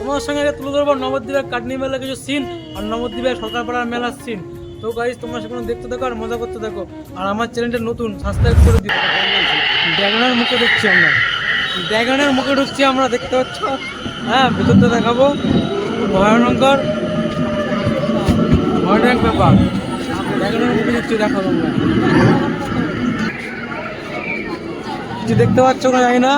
তোমার সঙ্গে তুলে ধরবো নবদ্বীপের কাটনি মেলার কিছু সিন আর নবদ্বীপের সরকারপাড়ার মেলার সিন। তো গাইস তোমরা সেগুলো দেখতে থাকো আর মজা করতে থাকো। আর আমার চ্যানেলটা নতুন, সাবস্ক্রাইব করে দিও। ড্রাগনের মুখে ঢুকছি আমরা, ড্রাগনের মুখে ঢুকছি আমরা, দেখতে পাচ্ছ। হ্যাঁ, ভিতরটা দেখাবো, ভয়ানকর ভয়ানক ব্যাপার। ড্রাগনের মুখে ঢুকছি, দেখো তোমরা কিছু দেখতে পাচ্ছ না জানি না।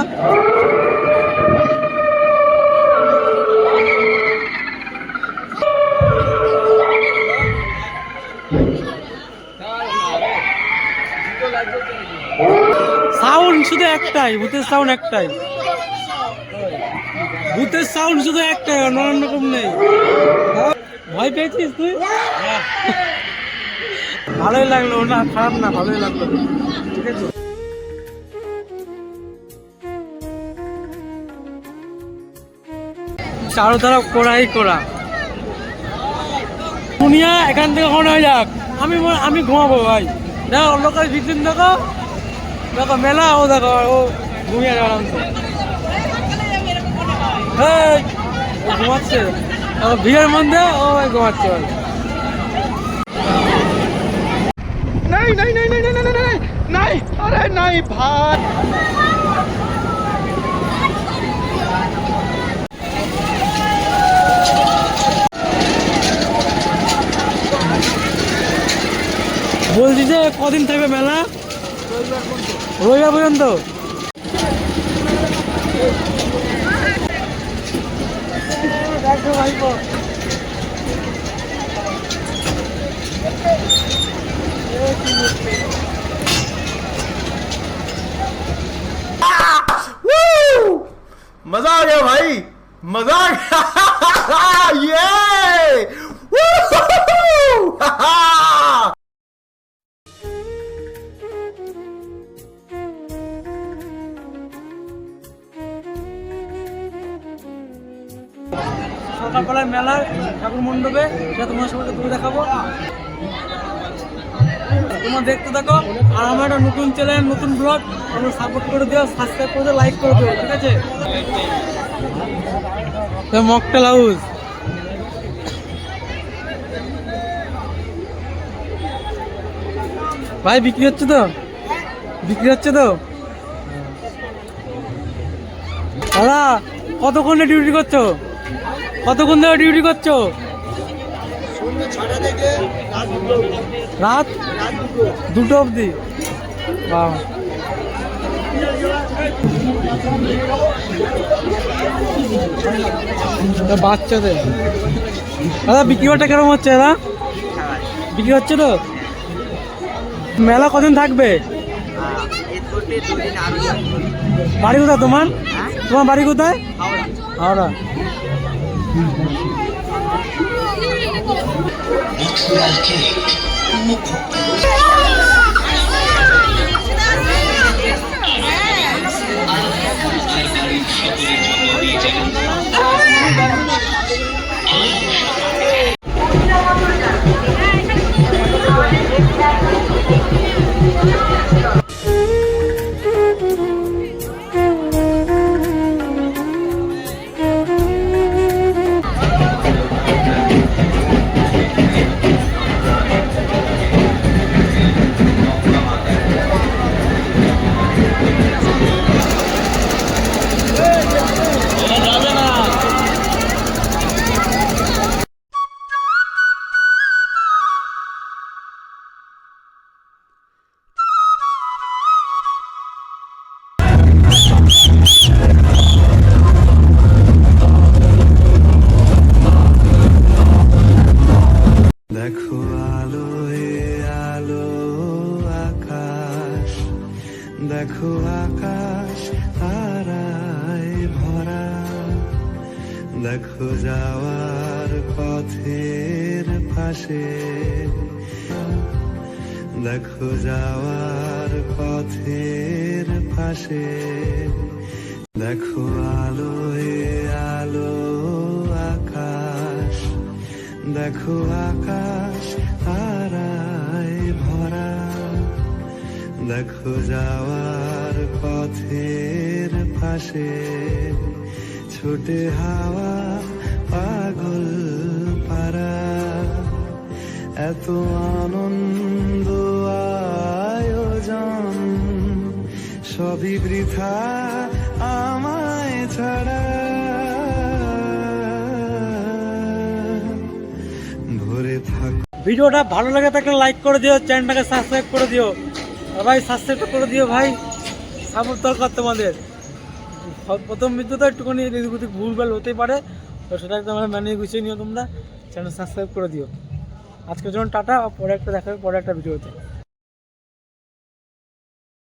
সাউন্ড শুধু একটাই, ভূতের সাউন্ড একটাই, ভূতের সাউন্ড শুধু একটাই, অন্য রকম নেই। ভয় পেয়েছিস তুই? ভালোই লাগলো না, খারাপ না, ভালোই লাগলো, ঠিক আছে। চারোধারা কোড়াই কোড়া দুনিয়া, এখান থেকে ওখানে হয়ে যাক। আমি ঘুমাবো ভাই। দেখো অন্য কাজ বিক্রিন, দেখো দেখো মেলা, ও দেখো ও ঘুমিয়ে গেলাম তো, ঘুমাচ্ছে ভিড়ের মধ্যে, ও ভাই ঘুমাচ্ছে ভাই। नहीं नहीं नहीं नहीं नहीं नहीं नहीं अरे नहीं भाई বলছি যে কদিন থাকবে মেলা? রবিবার পর্যন্ত। मजा आ गया भाई, मजा आ गया। সকালবেলায় মেলার ঠাকুর মণ্ডপে, সেটা তোমার সবাইকে তুলে দেখাবো, তোমরা দেখতে থাকো। আর আমার একটা নতুন চ্যানেল, নতুন ব্লগ, তোমরা সাপোর্ট করে দিও, সাবস্ক্রাইব করে দিও, লাইক করে দিও, ঠিক আছে। মকটেল হাউস, ভাই বিক্রি হচ্ছে তো, বিক্রি হচ্ছে তো। দাদা কতক্ষণ ডিউটি করছো? কতক্ষণ ধরে ডিউটি করছো? রাত 2টো অবধি। বাচ্চাদের দাদা বিক্রি বাটা কেরম হচ্ছে? দাদা বিক্রি হচ্ছে তো? মেলা কদিন থাকবে? বাড়ি কোথায় তোমার? তোমার বাড়ি কোথায়? হাওড়া। দেখো আলো আলো আকাশ, দেখো আকাশ তারায় ভরা, দেখো যাওয়ার পথের পাশে, দেখো যাওয়ার পথের পাশে, দেখো আলো আলো আকাশ, দেখো আকাশ তারায় ভরা, দেখো যাওয়ার পথের পাশে, ছোটে হাওয়া এত আনন্দ আয়োজন সবই বৃথা আমায় ছাড়া ভরে থাক। ভিডিওটা ভালো লাগে থাকলে লাইক করে দিও, চ্যানেলটাকে সাবস্ক্রাইব করে দিও। আর ভাই সাবস্ক্রাইব করে দিও ভাই, সাপোর্ট দরকার তোমাদের। প্রথম ভিডিও তো একটুখানি ভুলভাল হতেই পারে, তো সেটা একদম মানিয়ে গুছিয়ে নিও তোমরা। চ্যানেল সাবস্ক্রাইব করে দিও। আজকের জন্য টাটা, পরে একটা দেখা হবে পরে একটা ভিডিওতে।